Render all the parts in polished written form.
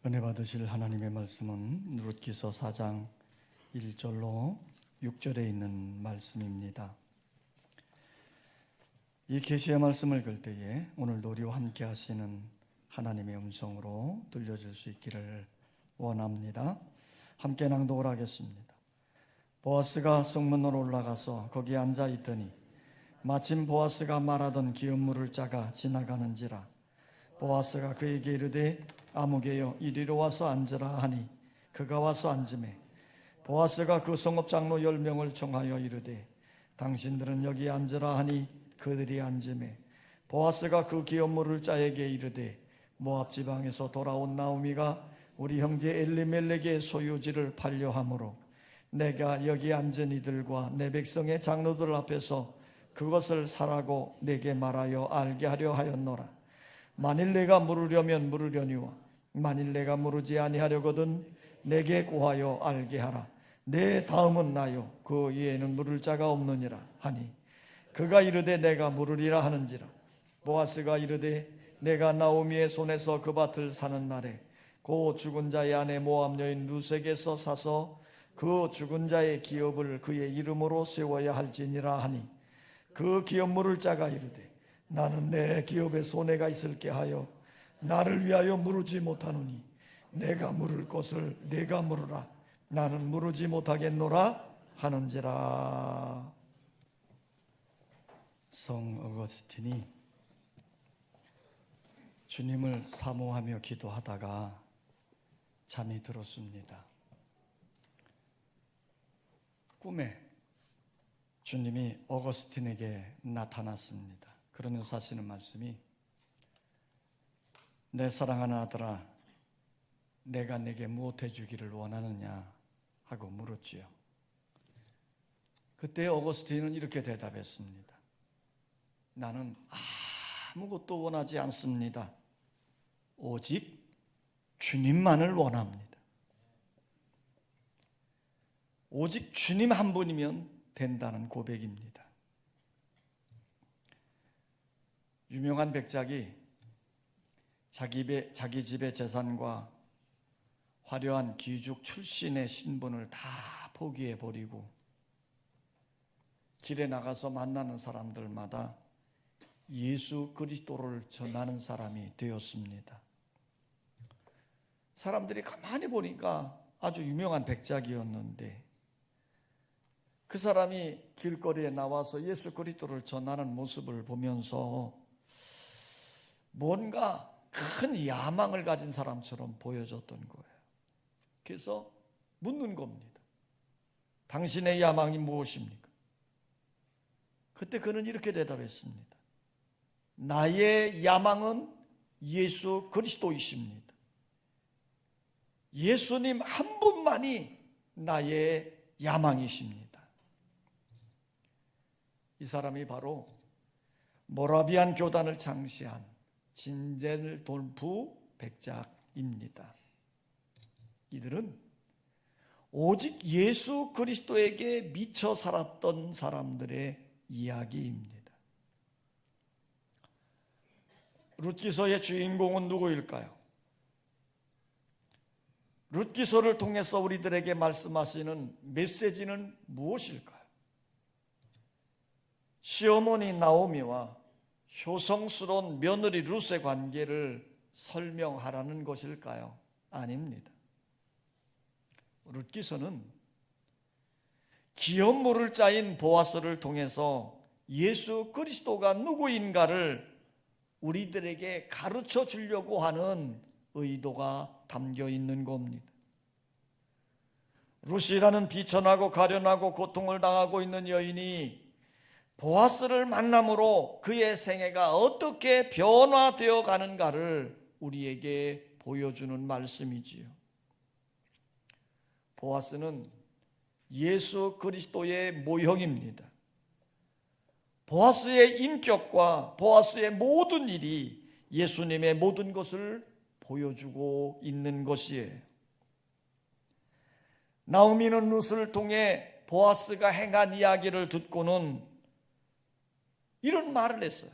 은혜 받으실 하나님의 말씀은 룻기서 4장 1절로 6절에 있는 말씀입니다. 이 계시의 말씀을 읽을 때에 오늘도 우리와 함께 하시는 하나님의 음성으로 들려질 수 있기를 원합니다. 함께 낭독을 하겠습니다. 보아스가 성문으로 올라가서 거기에 앉아 있더니 마침 보아스가 말하던 기업물을 짜가 지나가는지라. 보아스가 그에게 이르되 아무개여 이리로 와서 앉으라 하니 그가 와서 앉으매 보아스가 그 성읍 장로 10명을 청하여 이르되 당신들은 여기 앉으라 하니 그들이 앉으매 보아스가 그 기업물을 짜에게 이르되 모압 지방에서 돌아온 나오미가 우리 형제 엘리멜렉의 소유지를 팔려하므로 내가 여기 앉은 이들과 내 백성의 장로들 앞에서 그것을 사라고 내게 말하여 알게 하려 하였노라. 만일 내가 물으려면 물으려니와 만일 내가 물으지 아니하려거든 내게 고하여 알게 하라. 내 다음은 나요 그 위에는 물을 자가 없느니라 하니 그가 이르되 내가 물으리라 하는지라. 보아스가 이르되 내가 나오미의 손에서 그 밭을 사는 날에 그 죽은 자의 아내 모압 여인 룻에게서 사서 그 죽은 자의 기업을 그의 이름으로 세워야 할지니라 하니 그 기업물을 자가 이르되 나는 내 기업에 손해가 있을게 하여 나를 위하여 물으지 못하노니 내가 물을 것을 내가 물으라. 나는 물으지 못하겠노라 하는지라. 성 어거스틴이 주님을 사모하며 기도하다가 잠이 들었습니다. 꿈에 주님이 어거스틴에게 나타났습니다. 그러면서 하시는 말씀이 내 사랑하는 아들아 내가 내게 무엇 해주기를 원하느냐 하고 물었지요. 그때 어거스틴은 이렇게 대답했습니다. 나는 아무것도 원하지 않습니다. 오직 주님만을 원합니다. 오직 주님 한 분이면 된다는 고백입니다. 유명한 백작이 자기 집의 재산과 화려한 귀족 출신의 신분을 다 포기해버리고 길에 나가서 만나는 사람들마다 예수 그리스도를 전하는 사람이 되었습니다. 사람들이 가만히 보니까 아주 유명한 백작이었는데 그 사람이 길거리에 나와서 예수 그리스도를 전하는 모습을 보면서 뭔가 큰 야망을 가진 사람처럼 보여졌던 거예요. 그래서 묻는 겁니다. 당신의 야망이 무엇입니까? 그때 그는 이렇게 대답했습니다. 나의 야망은 예수 그리스도이십니다. 예수님 한 분만이 나의 야망이십니다. 이 사람이 바로 모라비안 교단을 창시한 진젤돌프 백작입니다. 이들은 오직 예수 그리스도에게 미쳐 살았던 사람들의 이야기입니다. 룻기서의 주인공은 누구일까요? 룻기서를 통해서 우리들에게 말씀하시는 메시지는 무엇일까요? 시어머니 나오미와 효성스러운 며느리 룻의 관계를 설명하라는 것일까요? 아닙니다. 룻기서는 기업물을 짜인 보아스를 통해서 예수 그리스도가 누구인가를 우리들에게 가르쳐 주려고 하는 의도가 담겨 있는 겁니다. 룻이라는 비천하고 가련하고 고통을 당하고 있는 여인이 보아스를 만남으로 그의 생애가 어떻게 변화되어 가는가를 우리에게 보여주는 말씀이지요. 보아스는 예수 그리스도의 모형입니다. 보아스의 인격과 보아스의 모든 일이 예수님의 모든 것을 보여주고 있는 것이에요. 나오미는 룻을 통해 보아스가 행한 이야기를 듣고는 이런 말을 했어요.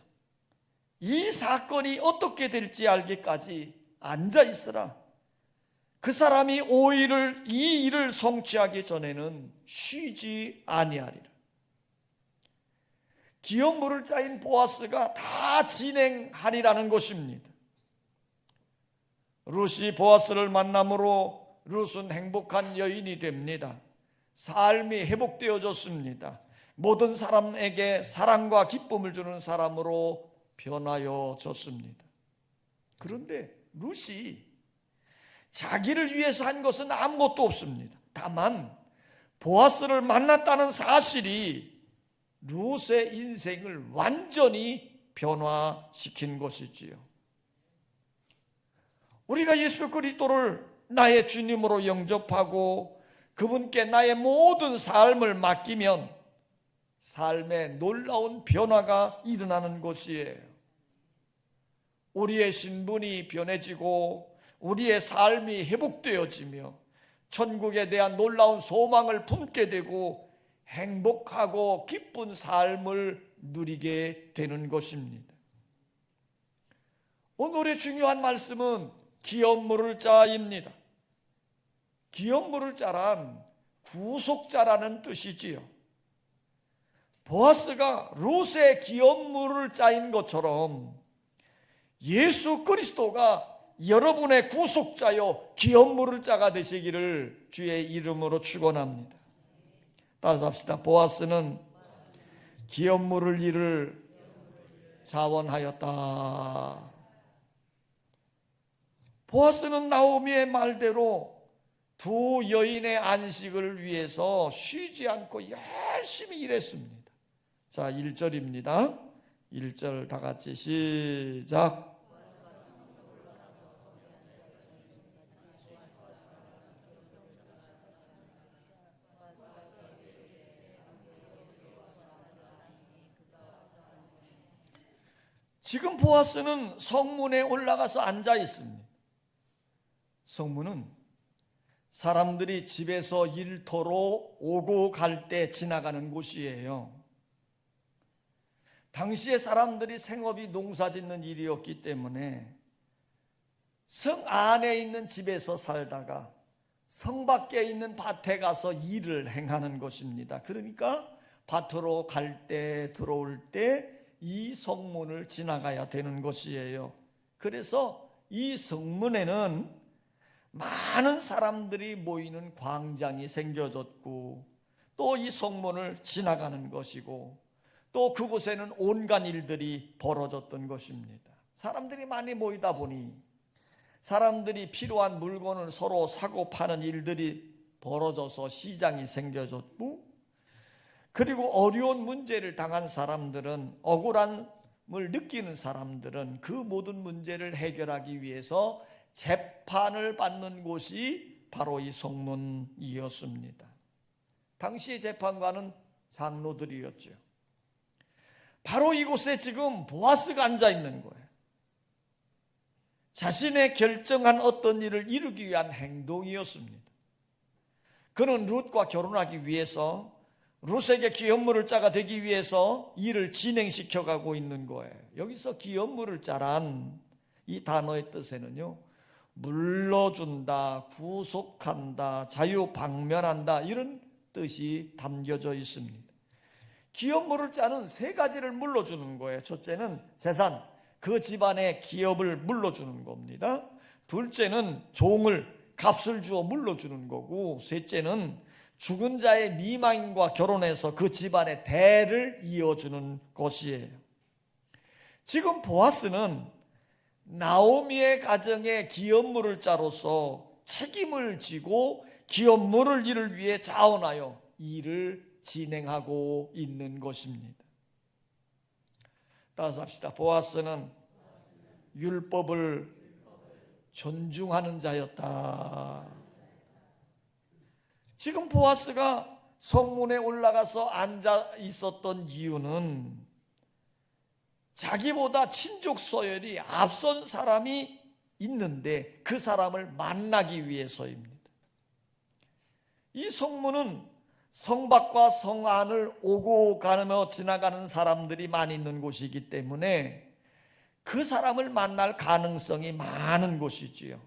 이 사건이 어떻게 될지 알기까지 앉아 있으라. 그 사람이 이 일을 성취하기 전에는 쉬지 아니하리라. 기업물을 짜인 보아스가 다 진행하리라는 것입니다. 룻이 보아스를 만남으로 룻은 행복한 여인이 됩니다. 삶이 회복되어졌습니다. 모든 사람에게 사랑과 기쁨을 주는 사람으로 변하여졌습니다. 그런데 룻이 자기를 위해서 한 것은 아무것도 없습니다. 다만 보아스를 만났다는 사실이 룻의 인생을 완전히 변화시킨 것이지요. 우리가 예수 그리스도를 나의 주님으로 영접하고 그분께 나의 모든 삶을 맡기면 삶에 놀라운 변화가 일어나는 것이에요. 우리의 신분이 변해지고 우리의 삶이 회복되어지며 천국에 대한 놀라운 소망을 품게 되고 행복하고 기쁜 삶을 누리게 되는 것입니다. 오늘의 중요한 말씀은 기업물을 짜입니다. 기업물을 짜란 구속자라는 뜻이지요. 보아스가 룻의 기업물을 짜인 것처럼 예수 그리스도가 여러분의 구속자요 기업물을 짜가 되시기를 주의 이름으로 축원합니다. 따라서 합시다. 보아스는 기업물을 이룰 자원하였다. 보아스는 나오미의 말대로 두 여인의 안식을 위해서 쉬지 않고 열심히 일했습니다. 자, 1절입니다. 1절 다 같이 시작. 지금 보아스는 성문에 올라가서 앉아 있습니다. 성문은 사람들이 집에서 일터로 오고 갈 때 지나가는 곳이에요. 당시에 사람들이 생업이 농사 짓는 일이었기 때문에 성 안에 있는 집에서 살다가 성 밖에 있는 밭에 가서 일을 행하는 것입니다. 그러니까 밭으로 갈 때 들어올 때 이 성문을 지나가야 되는 것이에요. 그래서 이 성문에는 많은 사람들이 모이는 광장이 생겨졌고 또 이 성문을 지나가는 것이고 또 그곳에는 온갖 일들이 벌어졌던 것입니다. 사람들이 많이 모이다 보니 사람들이 필요한 물건을 서로 사고 파는 일들이 벌어져서 시장이 생겨졌고 그리고 어려운 문제를 당한 사람들은 억울함을 느끼는 사람들은 그 모든 문제를 해결하기 위해서 재판을 받는 곳이 바로 이 성문이었습니다. 당시의 재판관은 장로들이었죠. 바로 이곳에 지금 보아스가 앉아 있는 거예요. 자신의 결정한 어떤 일을 이루기 위한 행동이었습니다. 그는 룻과 결혼하기 위해서 룻에게 기업물을 짜가 되기 위해서 일을 진행시켜가고 있는 거예요. 여기서 기업물을 짜란 이 단어의 뜻에는요, 물러준다, 구속한다, 자유방면한다 이런 뜻이 담겨져 있습니다. 기업물을 짜는 세 가지를 물러주는 거예요. 첫째는 재산, 그 집안의 기업을 물러주는 겁니다. 둘째는 종을, 값을 주어 물러주는 거고, 셋째는 죽은 자의 미망인과 결혼해서 그 집안의 대를 이어주는 것이에요. 지금 보아스는 나오미의 가정에 기업물을 짜로서 책임을 지고 기업물을 이를 위해 자원하여 일을 진행하고 있는 것입니다. 따라서 합시다. 보아스는 율법을 존중하는 자였다. 지금 보아스가 성문에 올라가서 앉아 있었던 이유는 자기보다 친족 서열이 앞선 사람이 있는데 그 사람을 만나기 위해서입니다. 이 성문은 성 밖과 성 안을 오고 가며 지나가는 사람들이 많이 있는 곳이기 때문에 그 사람을 만날 가능성이 많은 곳이지요.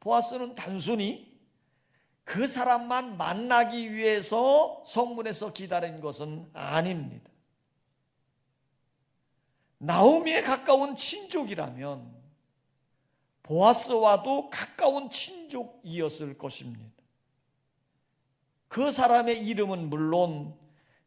보아스는 단순히 그 사람만 만나기 위해서 성문에서 기다린 것은 아닙니다. 나오미에 가까운 친족이라면 보아스와도 가까운 친족이었을 것입니다. 그 사람의 이름은 물론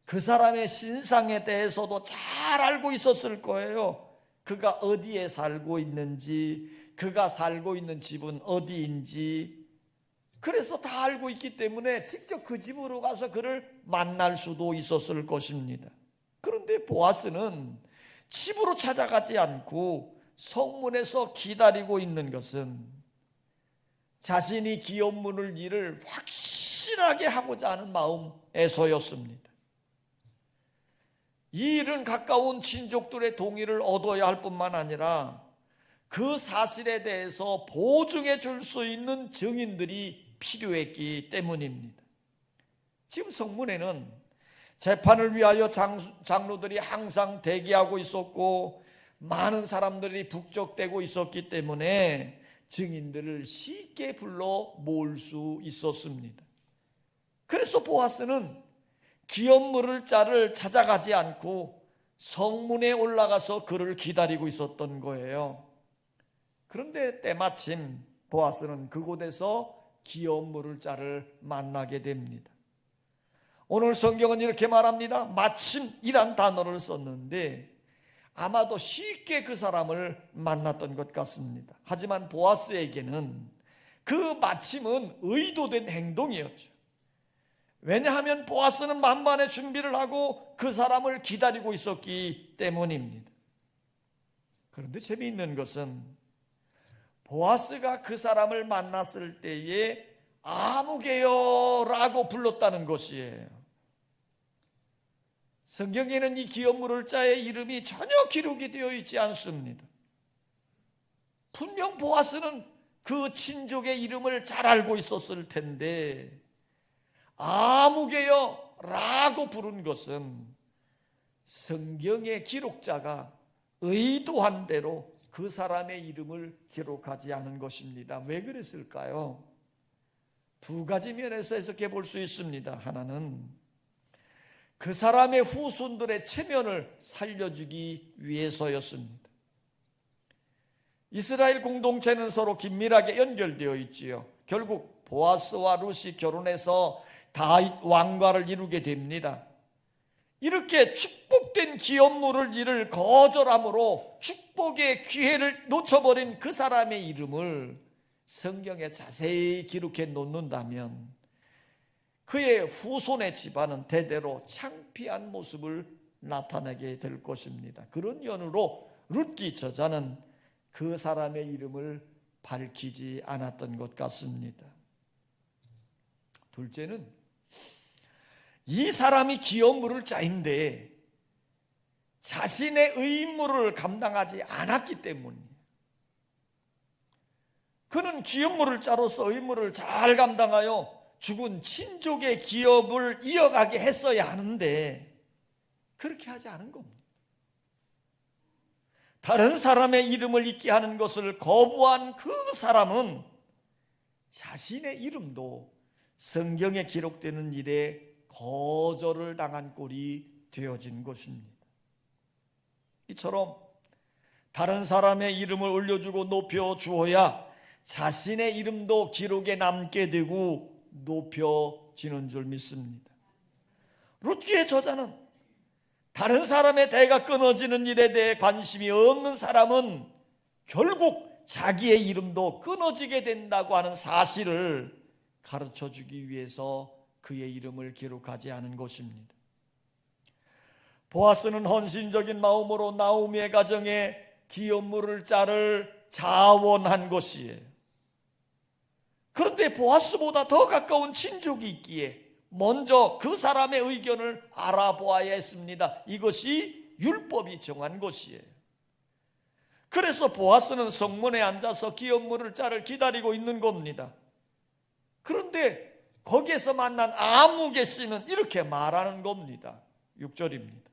그 사람의 신상에 대해서도 잘 알고 있었을 거예요. 그가 어디에 살고 있는지, 그가 살고 있는 집은 어디인지, 그래서 다 알고 있기 때문에 직접 그 집으로 가서 그를 만날 수도 있었을 것입니다. 그런데 보아스는 집으로 찾아가지 않고 성문에서 기다리고 있는 것은 자신이 기업 물을 일을 확실하게 하고자 하는 마음에서였습니다. 이 일은 가까운 친족들의 동의를 얻어야 할 뿐만 아니라 그 사실에 대해서 보증해 줄 수 있는 증인들이 필요했기 때문입니다. 지금 성문에는 재판을 위하여 장로들이 항상 대기하고 있었고 많은 사람들이 북적대고 있었기 때문에 증인들을 쉽게 불러 모을 수 있었습니다. 그래서 보아스는 기업 물을 자를 찾아가지 않고 성문에 올라가서 그를 기다리고 있었던 거예요. 그런데 때마침 보아스는 그곳에서 기업 물을 자를 만나게 됩니다. 오늘 성경은 이렇게 말합니다. 마침이란 단어를 썼는데 아마도 쉽게 그 사람을 만났던 것 같습니다. 하지만 보아스에게는 그 마침은 의도된 행동이었죠. 왜냐하면 보아스는 만반의 준비를 하고 그 사람을 기다리고 있었기 때문입니다. 그런데 재미있는 것은 보아스가 그 사람을 만났을 때에 아무개요 라고 불렀다는 것이에요. 성경에는 이 기업 물을 자의 이름이 전혀 기록이 되어 있지 않습니다. 분명 보아스는 그 친족의 이름을 잘 알고 있었을 텐데 아무개요 라고 부른 것은 성경의 기록자가 의도한 대로 그 사람의 이름을 기록하지 않은 것입니다. 왜 그랬을까요? 두 가지 면에서 해석해 볼 수 있습니다. 하나는 그 사람의 후손들의 체면을 살려주기 위해서였습니다. 이스라엘 공동체는 서로 긴밀하게 연결되어 있지요. 결국 보아스와 룻이 결혼해서 다윗 왕과를 이루게 됩니다. 이렇게 축복된 기업 물을 일을 거절함으로 축복의 기회를 놓쳐버린 그 사람의 이름을 성경에 자세히 기록해 놓는다면 그의 후손의 집안은 대대로 창피한 모습을 나타내게 될 것입니다. 그런 연유로 룻기 저자는 그 사람의 이름을 밝히지 않았던 것 같습니다. 둘째는 이 사람이 기업 물을 자인데 자신의 의무를 감당하지 않았기 때문이에요. 그는 기업 물을 자로서 의무를 잘 감당하여 죽은 친족의 기업을 이어가게 했어야 하는데 그렇게 하지 않은 겁니다. 다른 사람의 이름을 잊게 하는 것을 거부한 그 사람은 자신의 이름도 성경에 기록되는 일에 거절을 당한 꼴이 되어진 것입니다. 이처럼 다른 사람의 이름을 올려주고 높여주어야 자신의 이름도 기록에 남게 되고 높여지는 줄 믿습니다. 룻기의 저자는 다른 사람의 대가 끊어지는 일에 대해 관심이 없는 사람은 결국 자기의 이름도 끊어지게 된다고 하는 사실을 가르쳐주기 위해서 그의 이름을 기록하지 않은 것입니다. 보아스는 헌신적인 마음으로 나오미의 가정에 기업 물을 자를 자원한 것이에요. 그런데 보아스보다 더 가까운 친족이 있기에 먼저 그 사람의 의견을 알아보아야 했습니다. 이것이 율법이 정한 것이에요. 그래서 보아스는 성문에 앉아서 기업 물을 자를 기다리고 있는 겁니다. 그런데 거기에서 만난 아무개 씨는 이렇게 말하는 겁니다. 6절입니다.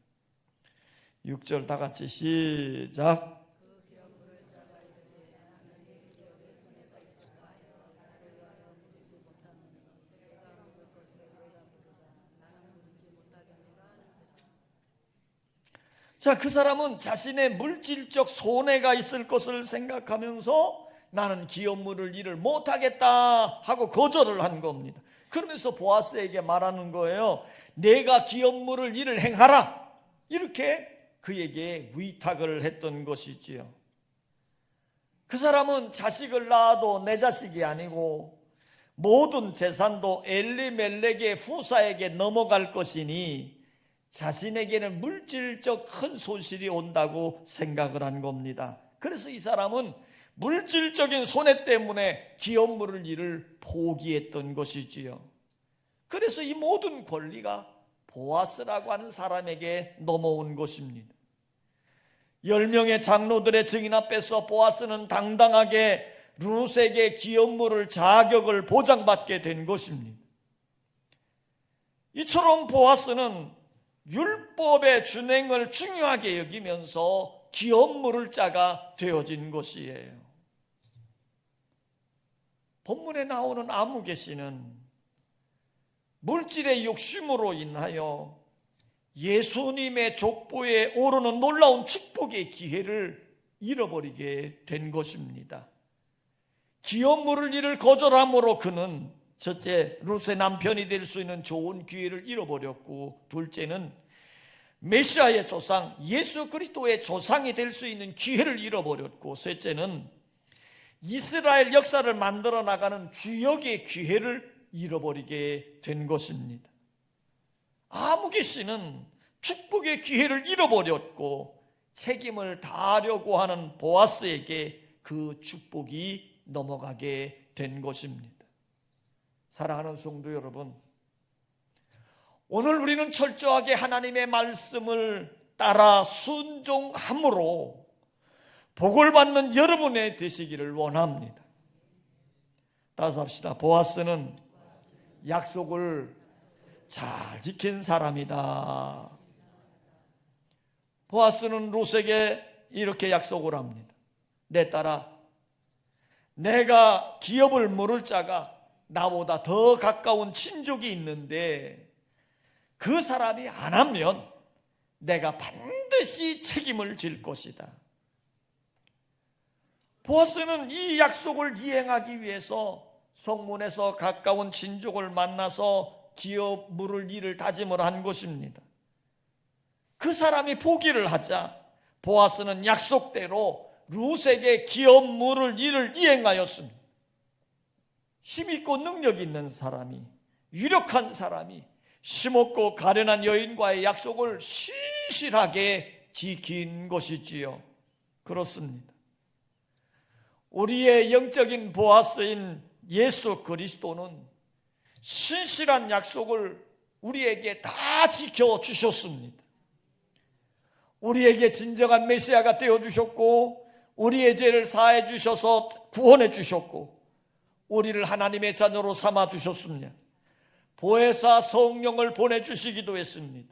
6절 다 같이 시작. 자, 그 사람은 자신의 물질적 손해가 있을 것을 생각하면서 나는 기업물을 일을 못하겠다 하고 거절을 한 겁니다. 그러면서 보아스에게 말하는 거예요. 내가 기업물을 일을 행하라, 이렇게 그에게 위탁을 했던 것이지요. 그 사람은 자식을 낳아도 내 자식이 아니고 모든 재산도 엘리멜렉의 후사에게 넘어갈 것이니 자신에게는 물질적 큰 손실이 온다고 생각을 한 겁니다. 그래서 이 사람은 물질적인 손해 때문에 기업물을 일을 포기했던 것이지요. 그래서 이 모든 권리가 보아스라고 하는 사람에게 넘어온 것입니다. 10명의 장로들의 증인 앞에서 보아스는 당당하게 룻에게 기업물을 자격을 보장받게 된 것입니다. 이처럼 보아스는 율법의 준행을 중요하게 여기면서 기업물을 자가 되어진 것이에요. 본문에 나오는 아무개 씨는 물질의 욕심으로 인하여 예수님의 족보에 오르는 놀라운 축복의 기회를 잃어버리게 된 것입니다. 기업물을 일을 거절함으로 그는 첫째, 룻의 남편이 될 수 있는 좋은 기회를 잃어버렸고, 둘째는 메시아의 조상 예수 그리스도의 조상이 될 수 있는 기회를 잃어버렸고, 셋째는 이스라엘 역사를 만들어 나가는 주역의 기회를 잃어버리게 된 것입니다. 아무개 씨는 축복의 기회를 잃어버렸고 책임을 다하려고 하는 보아스에게 그 축복이 넘어가게 된 것입니다. 사랑하는 성도 여러분, 오늘 우리는 철저하게 하나님의 말씀을 따라 순종함으로 복을 받는 여러분의 되시기를 원합니다. 따라서 합시다. 보아스는 약속을 잘 지킨 사람이다. 보아스는 룻에게 이렇게 약속을 합니다. 내 딸아, 내가 기업을 물을 자가 나보다 더 가까운 친족이 있는데 그 사람이 안 하면 내가 반드시 책임을 질 것이다. 보아스는 이 약속을 이행하기 위해서 성문에서 가까운 친족을 만나서 기업 물을 일을 다짐을 한 것입니다. 그 사람이 포기를 하자 보아스는 약속대로 룻에게 기업 물을 일을 이행하였습니다. 힘있고 능력 있는 사람이, 유력한 사람이 힘없고 가련한 여인과의 약속을 신실하게 지킨 것이지요. 그렇습니다. 우리의 영적인 보아스인 예수 그리스도는 신실한 약속을 우리에게 다 지켜주셨습니다. 우리에게 진정한 메시아가 되어주셨고 우리의 죄를 사해 주셔서 구원해 주셨고 우리를 하나님의 자녀로 삼아 주셨습니다. 보혜사 성령을 보내주시기도 했습니다.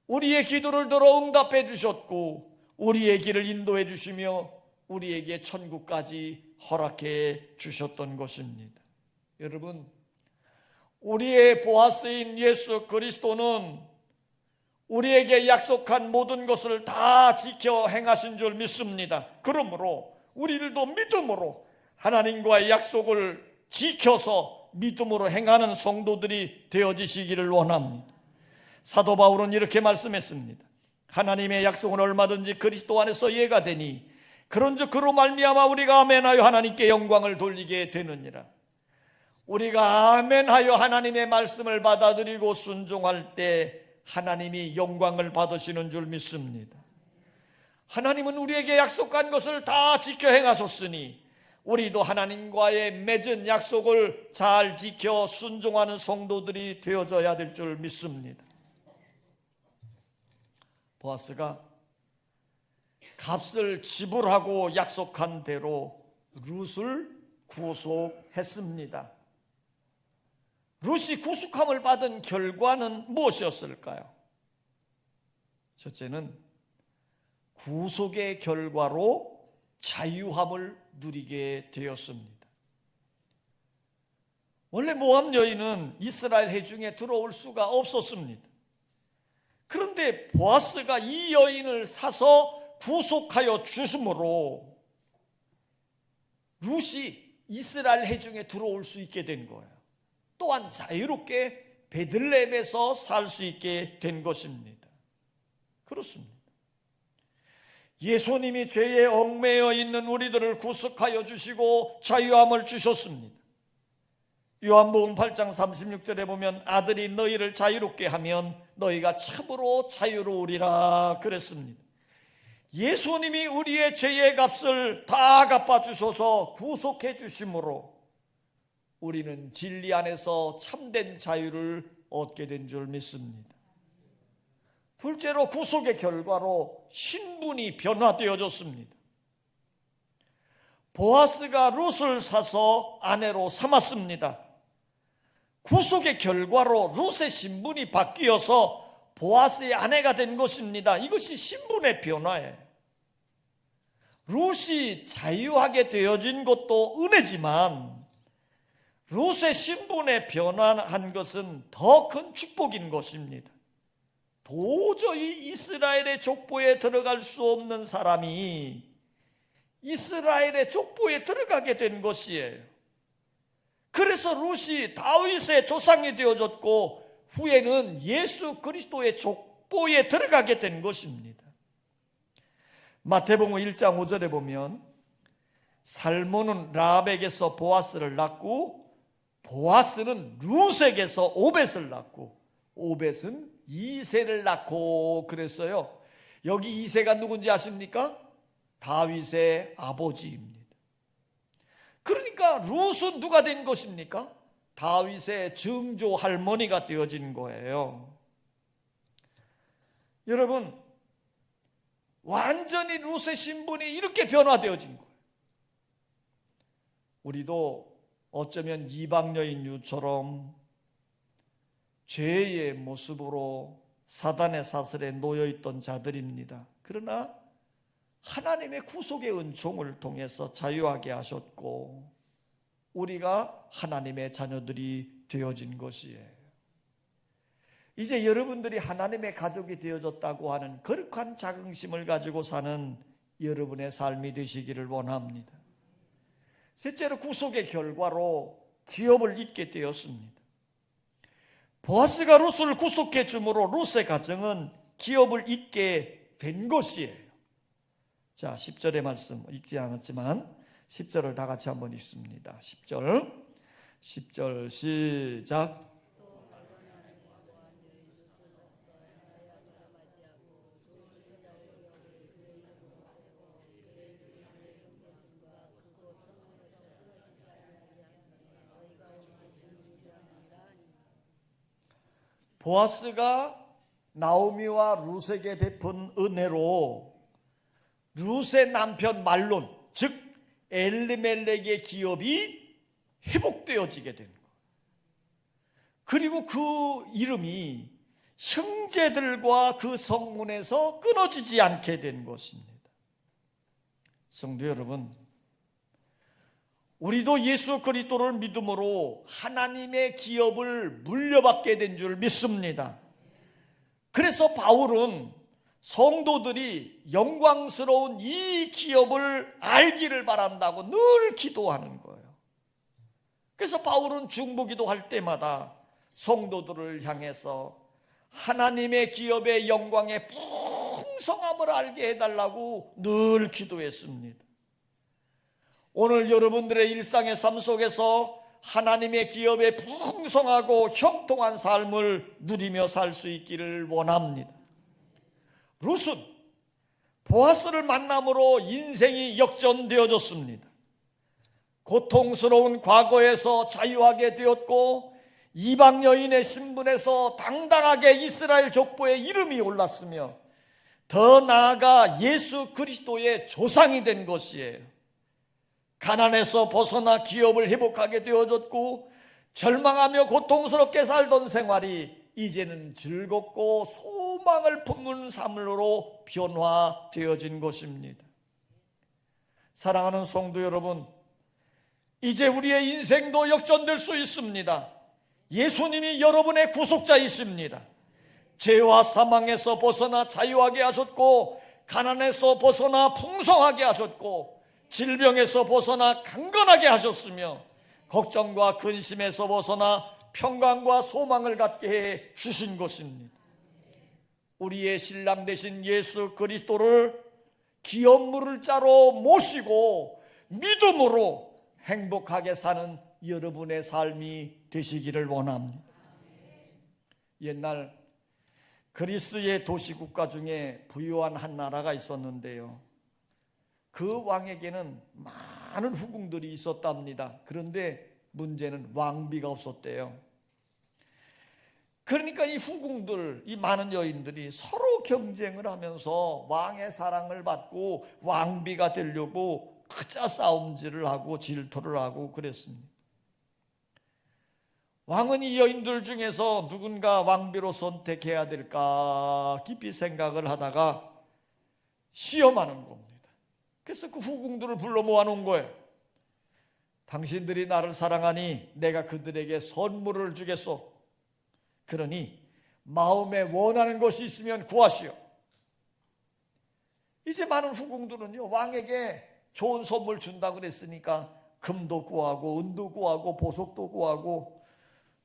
우리의 기도를 들어 응답해 주셨고 우리의 길을 인도해 주시며 우리에게 천국까지 허락해 주셨던 것입니다. 여러분, 우리의 보아스인 예수 그리스도는 우리에게 약속한 모든 것을 다 지켜 행하신 줄 믿습니다. 그러므로 우리들도 믿음으로 하나님과의 약속을 지켜서 믿음으로 행하는 성도들이 되어지시기를 원합니다. 사도 바울은 이렇게 말씀했습니다. 하나님의 약속은 얼마든지 그리스도 안에서 예가 되니 그런즉 그로 말미암아 우리가 아멘하여 하나님께 영광을 돌리게 되느니라. 우리가 아멘하여 하나님의 말씀을 받아들이고 순종할 때 하나님이 영광을 받으시는 줄 믿습니다. 하나님은 우리에게 약속한 것을 다 지켜 행하셨으니 우리도 하나님과의 맺은 약속을 잘 지켜 순종하는 성도들이 되어져야 될 줄 믿습니다. 보아스가 값을 지불하고 약속한 대로 룻을 구속했습니다. 룻이 구속함을 받은 결과는 무엇이었을까요? 첫째는 구속의 결과로 자유함을 누리게 되었습니다. 원래 모압 여인은 이스라엘 회중에 들어올 수가 없었습니다. 그런데 보아스가 이 여인을 사서 구속하여 주심으로 룻이 이스라엘 회중에 들어올 수 있게 된 거예요. 또한 자유롭게 베들레헴에서 살 수 있게 된 것입니다. 그렇습니다. 예수님이 죄에 얽매여 있는 우리들을 구속하여 주시고 자유함을 주셨습니다. 요한복음 8장 36절에 보면 아들이 너희를 자유롭게 하면 너희가 참으로 자유로우리라 그랬습니다. 예수님이 우리의 죄의 값을 다 갚아주셔서 구속해 주심으로 우리는 진리 안에서 참된 자유를 얻게 된 줄 믿습니다. 둘째로 구속의 결과로 신분이 변화되어졌습니다. 보아스가 룻을 사서 아내로 삼았습니다. 구속의 결과로 룻의 신분이 바뀌어서 보아스의 아내가 된 것입니다. 이것이 신분의 변화예요. 룻이 자유하게 되어진 것도 은혜지만 룻의 신분에 변화한 것은 더 큰 축복인 것입니다. 도저히 이스라엘의 족보에 들어갈 수 없는 사람이 이스라엘의 족보에 들어가게 된 것이에요. 그래서 룻이 다윗의 조상이 되어졌고 후에는 예수 그리스도의 족보에 들어가게 된 것입니다. 마태복음 1장 5절에 보면 살몬은 라합에게서 보아스를 낳고 보아스는 룻에게서 오벳을 낳고 오벳은 이새를 낳고 그랬어요. 여기 이새가 누군지 아십니까? 다윗의 아버지입니다. 그러니까 룻은 누가 된 것입니까? 다윗의 증조 할머니가 되어진 거예요. 여러분, 완전히 룻의 신분이 이렇게 변화되어진 거예요. 우리도 어쩌면 이방 여인 룻처럼 죄의 모습으로 사단의 사슬에 놓여있던 자들입니다. 그러나 하나님의 구속의 은총을 통해서 자유하게 하셨고 우리가 하나님의 자녀들이 되어진 것이에요. 이제 여러분들이 하나님의 가족이 되어졌다고 하는 거룩한 자긍심을 가지고 사는 여러분의 삶이 되시기를 원합니다. 셋째로 구속의 결과로 기업을 잇게 되었습니다. 보아스가 룻을 구속해 주므로 룻의 가정은 기업을 잇게 된 것이에요. 자, 10절의 말씀 읽지 않았지만 10절을 다 같이 한번 읽습니다. 10절 시작. 보아스가 나오미와 룻에게 베푼 은혜로 룻의 남편 말론, 즉 엘리멜렉의 기업이 회복되어지게 된 거예요. 그리고 그 이름이 형제들과 그 성문에서 끊어지지 않게 된 것입니다. 성도 여러분, 우리도 예수 그리스도를 믿음으로 하나님의 기업을 물려받게 된 줄 믿습니다. 그래서 바울은 성도들이 영광스러운 이 기업을 알기를 바란다고 늘 기도하는 거예요. 그래서 바울은 중보기도 할 때마다 성도들을 향해서 하나님의 기업의 영광의 풍성함을 알게 해달라고 늘 기도했습니다. 오늘 여러분들의 일상의 삶 속에서 하나님의 기업의 풍성하고 형통한 삶을 누리며 살 수 있기를 원합니다. 룻은 보아스를 만남으로 인생이 역전되어졌습니다. 고통스러운 과거에서 자유하게 되었고 이방 여인의 신분에서 당당하게 이스라엘 족보에 이름이 올랐으며 더 나아가 예수 그리스도의 조상이 된 것이에요. 가난에서 벗어나 기업을 회복하게 되어졌고 절망하며 고통스럽게 살던 생활이 이제는 즐겁고 소망을 품는 삶으로 변화되어진 것입니다. 사랑하는 성도 여러분, 이제 우리의 인생도 역전될 수 있습니다. 예수님이 여러분의 구속자이십니다. 죄와 사망에서 벗어나 자유하게 하셨고, 가난에서 벗어나 풍성하게 하셨고, 질병에서 벗어나 강건하게 하셨으며, 걱정과 근심에서 벗어나 평강과 소망을 갖게 해 주신 것입니다. 우리의 신랑 되신 예수 그리스도를 기업물을 자로 모시고 믿음으로 행복하게 사는 여러분의 삶이 되시기를 원합니다. 옛날 그리스의 도시국가 중에 부유한 한 나라가 있었는데요, 그 왕에게는 많은 후궁들이 있었답니다. 그런데 문제는 왕비가 없었대요. 그러니까 이 후궁들, 이 많은 여인들이 서로 경쟁을 하면서 왕의 사랑을 받고 왕비가 되려고 크자 싸움질을 하고 질투를 하고 그랬습니다. 왕은 이 여인들 중에서 누군가 왕비로 선택해야 될까 깊이 생각을 하다가 시험하는 겁니다. 그래서 그 후궁들을 불러 모아놓은 거예요. 당신들이 나를 사랑하니 내가 그들에게 선물을 주겠소. 그러니 마음에 원하는 것이 있으면 구하시오. 이제 많은 후궁들은요, 왕에게 좋은 선물 준다고 그랬으니까 금도 구하고 은도 구하고 보석도 구하고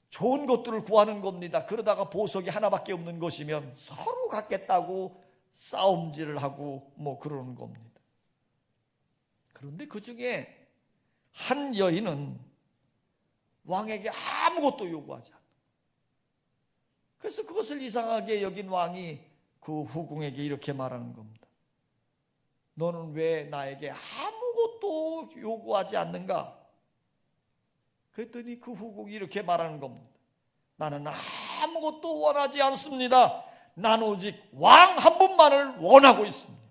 좋은 것들을 구하는 겁니다. 그러다가 보석이 하나밖에 없는 것이면 서로 갖겠다고 싸움질을 하고 뭐 그러는 겁니다. 그런데 그 중에 한 여인은 왕에게 아무것도 요구하지 않아. 그래서 그것을 이상하게 여긴 왕이 그 후궁에게 이렇게 말하는 겁니다. 너는 왜 나에게 아무것도 요구하지 않는가? 그랬더니 그 후궁이 이렇게 말하는 겁니다. 나는 아무것도 원하지 않습니다. 나는 오직 왕 한 분만을 원하고 있습니다.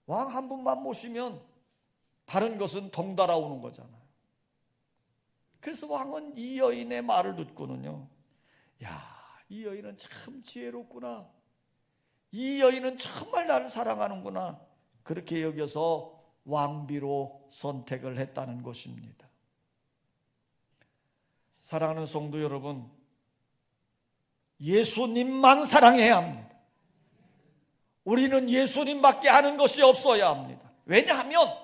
왕 한 분만 모시면 다른 것은 덩달아 오는 거잖아요. 그래서 왕은 이 여인의 말을 듣고는요, 야, 이 여인은 참 지혜롭구나. 이 여인은 정말 나를 사랑하는구나. 그렇게 여겨서 왕비로 선택을 했다는 것입니다. 사랑하는 성도 여러분, 예수님만 사랑해야 합니다. 우리는 예수님밖에 아는 것이 없어야 합니다. 왜냐하면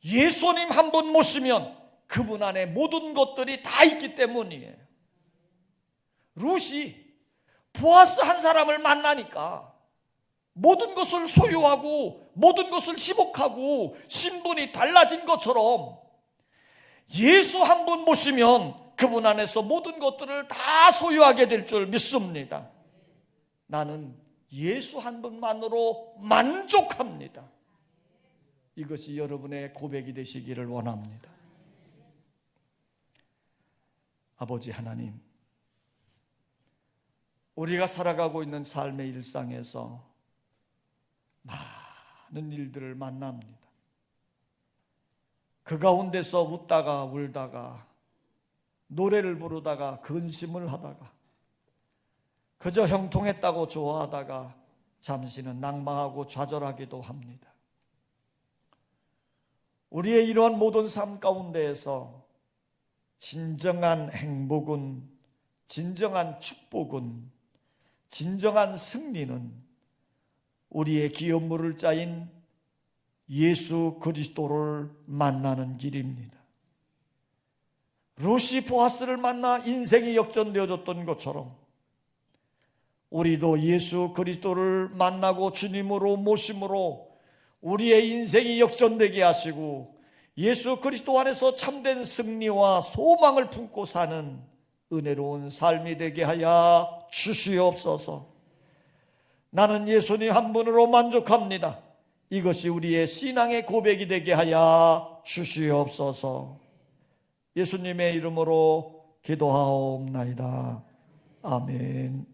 예수님 한 분 모시면 그분 안에 모든 것들이 다 있기 때문이에요. 룻이 보아스 한 사람을 만나니까 모든 것을 소유하고 모든 것을 희복하고 신분이 달라진 것처럼 예수 한 분 모시면 그분 안에서 모든 것들을 다 소유하게 될 줄 믿습니다. 나는 예수 한 분만으로 만족합니다. 이것이 여러분의 고백이 되시기를 원합니다. 아버지 하나님, 우리가 살아가고 있는 삶의 일상에서 많은 일들을 만납니다. 그 가운데서 웃다가 울다가 노래를 부르다가 근심을 하다가 그저 형통했다고 좋아하다가 잠시는 낭망하고 좌절하기도 합니다. 우리의 이러한 모든 삶 가운데에서 진정한 행복은, 진정한 축복은, 진정한 승리는 우리의 기업물을 짜인 예수 그리스도를 만나는 길입니다. 룻이 보아스를 만나 인생이 역전되어졌던 것처럼 우리도 예수 그리스도를 만나고 주님으로 모심으로 우리의 인생이 역전되게 하시고 예수 그리스도 안에서 참된 승리와 소망을 품고 사는 은혜로운 삶이 되게 하여 주시옵소서. 나는 예수님 한 분으로 만족합니다. 이것이 우리의 신앙의 고백이 되게 하여 주시옵소서. 예수님의 이름으로 기도하옵나이다. 아멘.